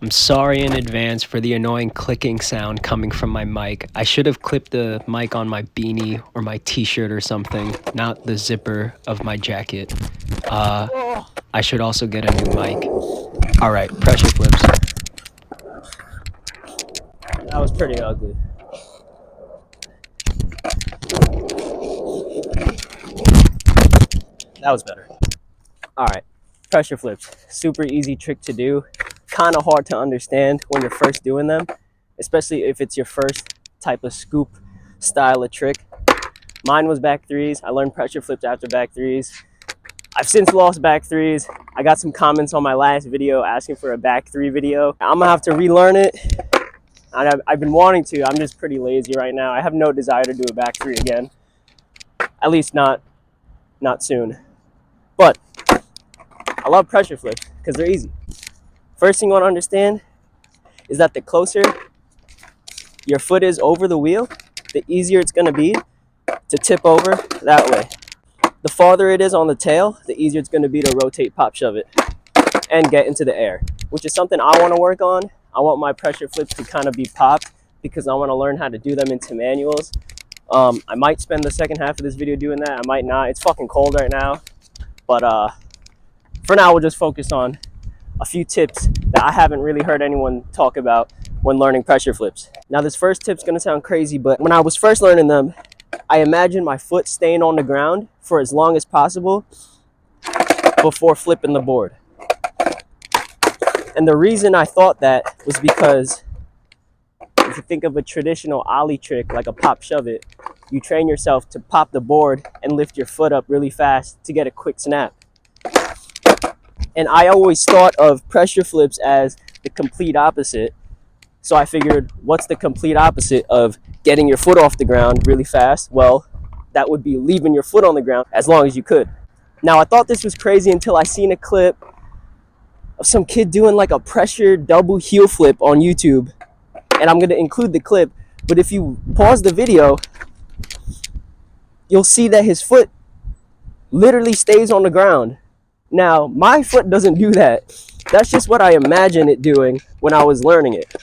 I'm sorry in advance for the annoying clicking sound coming from my mic. I should have clipped the mic on my beanie or my t-shirt or something, not the zipper of my jacket. I should also get a new mic. Alright, pressure flips. That was pretty ugly. That was better. All right, pressure flips. Super easy trick to do. Kind of hard to understand when you're first doing them, especially if it's your first type of scoop style of trick. Mine was back threes. I learned pressure flips after back threes. I've since lost back threes. I got some comments on my last video asking for a back three video. I'm gonna have to relearn it. I've been wanting to. I'm just pretty lazy right now. I have no desire to do a back three again. At least not soon. But I love pressure flips because they're easy. First thing you want to understand is that the closer your foot is over the wheel, the easier it's going to be to tip over that way. The farther it is on the tail, the easier it's going to be to rotate, pop, shove it, and get into the air, which is something I want to work on. I want my pressure flips to kind of be popped because I want to learn how to do them into manuals. I might spend the second half of this video doing that. I might not. It's fucking cold right now. But for now, we'll just focus on a few tips that I haven't really heard anyone talk about when learning pressure flips. Now, this first tip's gonna sound crazy, but when I was first learning them, I imagined my foot staying on the ground for as long as possible before flipping the board. And the reason I thought that was because if you think of a traditional ollie trick, like a pop shove it, you train yourself to pop the board and lift your foot up really fast to get a quick snap. And I always thought of pressure flips as the complete opposite. So I figured, what's the complete opposite of getting your foot off the ground really fast? Well, that would be leaving your foot on the ground as long as you could. Now, I thought this was crazy until I seen a clip of some kid doing like a pressure double heel flip on YouTube. And I'm going to include the clip, but if you pause the video, you'll see that his foot literally stays on the ground. Now, my foot doesn't do that. That's just what I imagine it doing when I was learning it.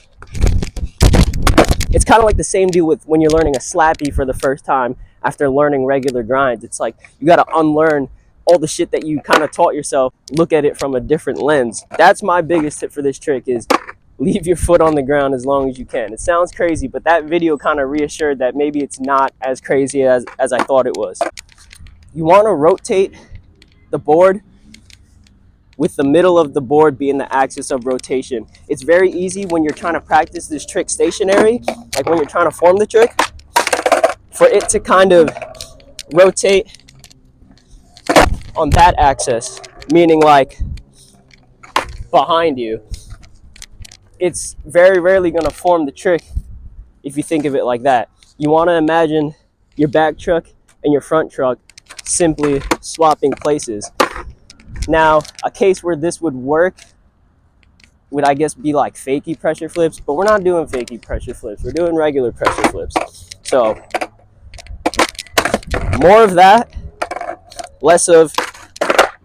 It's kind of like the same deal with when you're learning a slappy for the first time after learning regular grinds. It's like you got to unlearn all the shit that you kind of taught yourself, look at it from a different lens. That's my biggest tip for this trick is leave your foot on the ground as long as you can. It sounds crazy, but that video kind of reassured that maybe it's not as crazy as I thought it was. You want to rotate the board with the middle of the board being the axis of rotation. It's very easy when you're trying to practice this trick stationary, like when you're trying to form the trick, for it to kind of rotate on that axis, meaning like behind you. It's very rarely going to form the trick if you think of it like that. You want to imagine your back truck and your front truck simply swapping places. Now, a case where this would work would, I guess, be like fakie pressure flips, but we're not doing fakie pressure flips. We're doing regular pressure flips. So, more of that, less of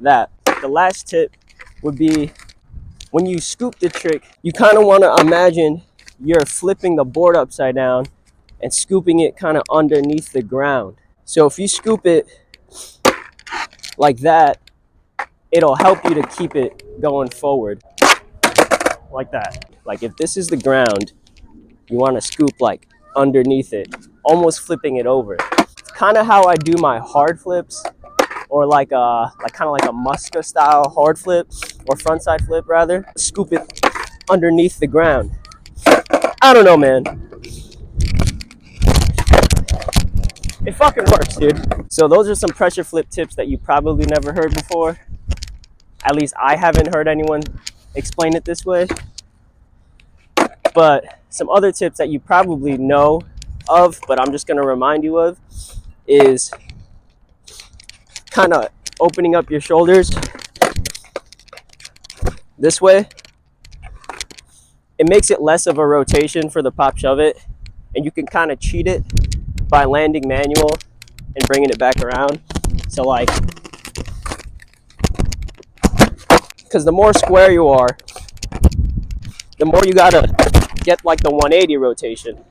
that. The last tip would be when you scoop the trick, you kind of want to imagine you're flipping the board upside down and scooping it kind of underneath the ground. So if you scoop it like that, it'll help you to keep it going forward. Like that. Like if this is the ground, you want to scoop like underneath it, almost flipping it over. It's kind of how I do my hard flips, or like kind of like a Muska style hard flip, or frontside flip rather. Scoop it underneath the ground. I don't know, man. It fucking works, dude. So those are some pressure flip tips that you probably never heard before. At least I haven't heard anyone explain it this way. But some other tips that you probably know of, but I'm just going to remind you of, is kind of opening up your shoulders this way. It makes it less of a rotation for the pop shove it, and you can kind of cheat it by landing manual and bringing it back around. So like, because the more square you are, the more you gotta get like the 180 rotation.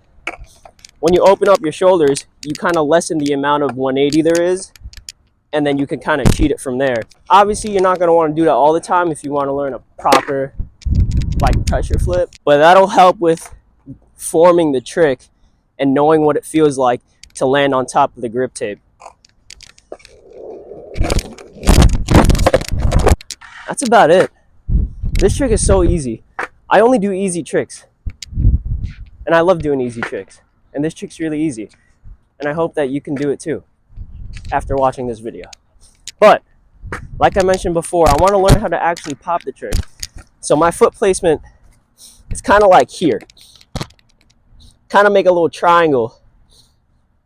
When you open up your shoulders, you kind of lessen the amount of 180 there is, and then you can kind of cheat it from there. Obviously, you're not going to want to do that all the time if you want to learn a proper like pressure flip, but that'll help with forming the trick and knowing what it feels like to land on top of the grip tape. That's about it. This trick is so easy. I only do easy tricks, and I love doing easy tricks, and this trick's really easy, and I hope that you can do it too after watching this video. But like I mentioned before, I want to learn how to actually pop the trick. So my foot placement is kind of like here. Kind of make a little triangle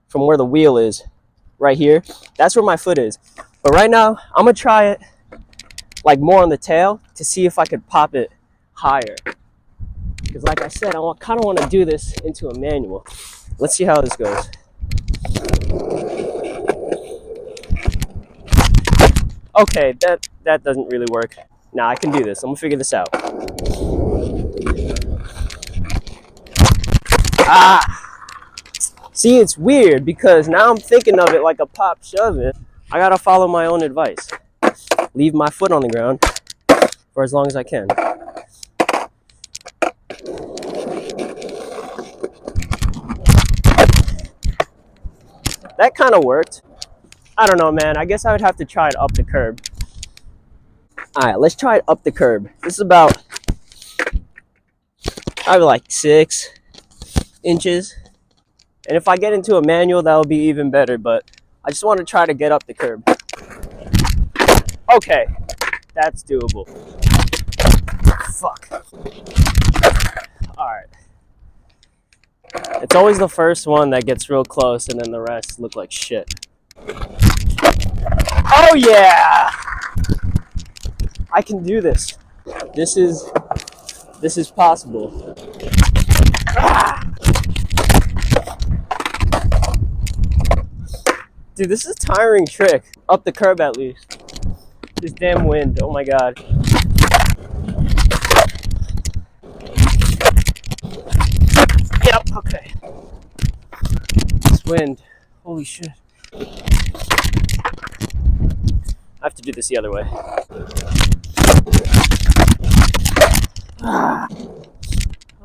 from where the wheel is, right here. That's where my foot is. But right now, I'm going to try it like more on the tail to see if I could pop it higher. Because like I said, I kind of want to do this into a manual. Let's see how this goes. Okay, that doesn't really work. Nah, I can do this. I'm gonna figure this out. Ah! See, it's weird because now I'm thinking of it like a pop shove it. I gotta follow my own advice. Leave my foot on the ground for as long as I can. That kind of worked. I don't know, man. I guess I would have to try it up the curb. All right, let's try it up the curb. This is about probably like 6 inches. And if I get into a manual, that'll be even better. But I just want to try to get up the curb. Okay, that's doable. Fuck. All right. It's always the first one that gets real close, and then the rest look like shit. Oh yeah! I can do this. This is possible. Ah! Dude, this is a tiring trick. Up the curb at least. This damn wind, oh my god. Yep, okay. This wind, holy shit. I have to do this the other way. Ah.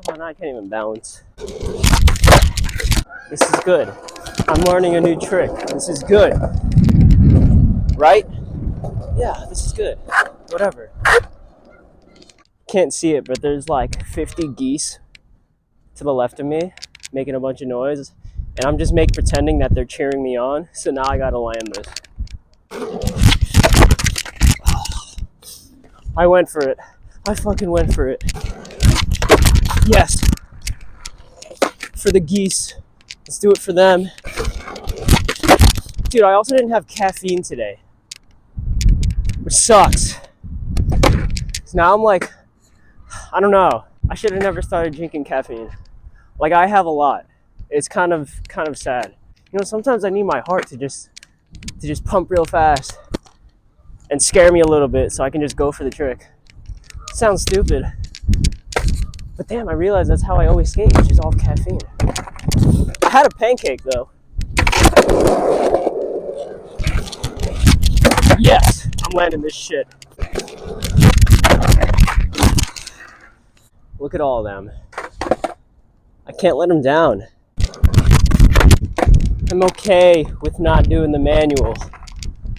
Oh, now I can't even balance. This is good. I'm learning a new trick. This is good. Right? Yeah, this is good. Whatever. Can't see it, but there's like 50 geese to the left of me making a bunch of noise. And I'm just pretending that they're cheering me on. So now I gotta land this. I went for it. I fucking went for it. Yes. For the geese. Let's do it for them. Dude, I also didn't have caffeine today, which sucks. So now I'm like, I don't know. I should have never started drinking caffeine. Like, I have a lot. It's kind of sad. You know, sometimes I need my heart to just pump real fast and scare me a little bit so I can just go for the trick. Sounds stupid. But damn, I realize that's how I always skate, which is off caffeine. I had a pancake though. Yes, I'm landing this shit. Look at all of them. I can't let them down. I'm okay with not doing the manual.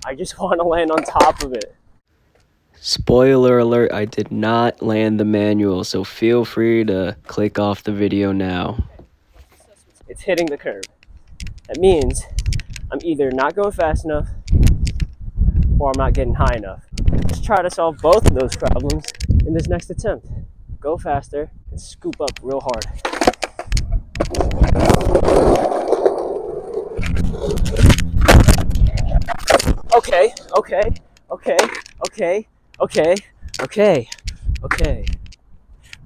I just want to land on top of it. Spoiler alert, I did not land the manual, so feel free to click off the video now. It's hitting the curb. That means I'm either not going fast enough or I'm not getting high enough. Let's try to solve both of those problems in this next attempt. Go faster and scoop up real hard. Okay.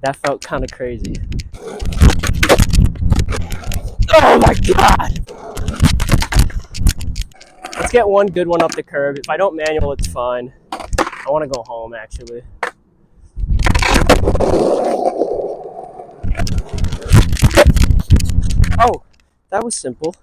That felt kind of crazy. Oh my god! Let's get one good one up the curb. If I don't manual, it's fine. I want to go home, actually. that was simple.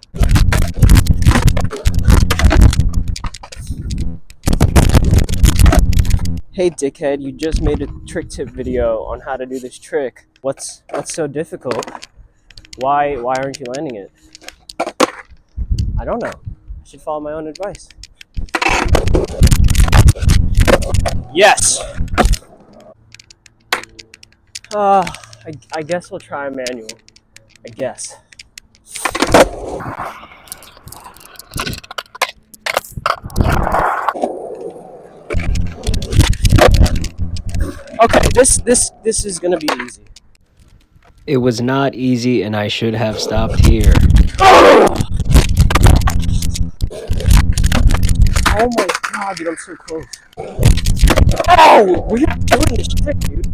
Hey dickhead, you just made a trick tip video on how to do this trick. What's so difficult? Why aren't you landing it? I don't know. I should follow my own advice. Yes! I guess we'll try a manual. I guess. Okay, this is gonna be easy. It was not easy, and I should have stopped here. Oh my god, dude, I'm so close. Oh, we're doing this trick, dude.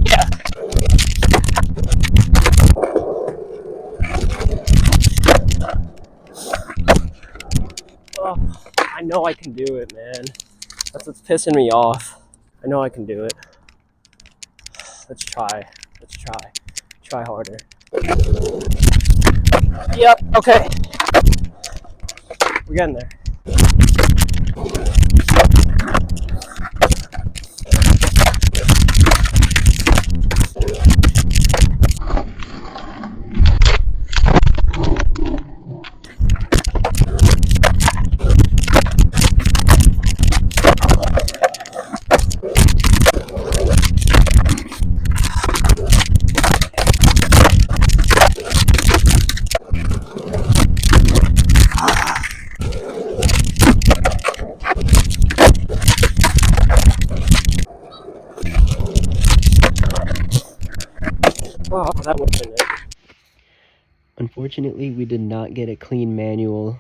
Yeah. Oh, I know I can do it, man. That's what's pissing me off. I know I can do it. Let's try. Let's try. Try harder. Yep, okay. We're getting there. Oh, that would have been it. Unfortunately, we did not get a clean manual.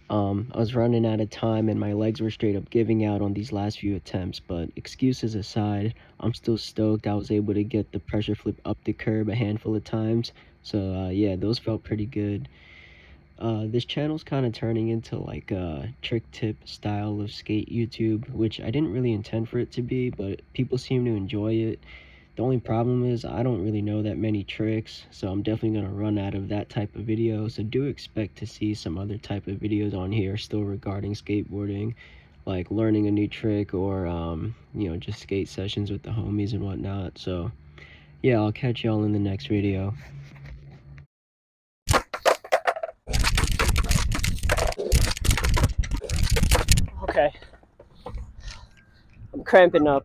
I was running out of time and my legs were straight up giving out on these last few attempts, but excuses aside, I'm still stoked I was able to get the pressure flip up the curb a handful of times. So yeah, those felt pretty good. This channel's kind of turning into like a trick tip style of skate YouTube, which I didn't really intend for it to be, but people seem to enjoy it. The only problem is I don't really know that many tricks, so I'm definitely going to run out of that type of video. So do expect to see some other type of videos on here still regarding skateboarding, like learning a new trick or, you know, just skate sessions with the homies and whatnot. So yeah, I'll catch y'all in the next video. Okay. I'm cramping up.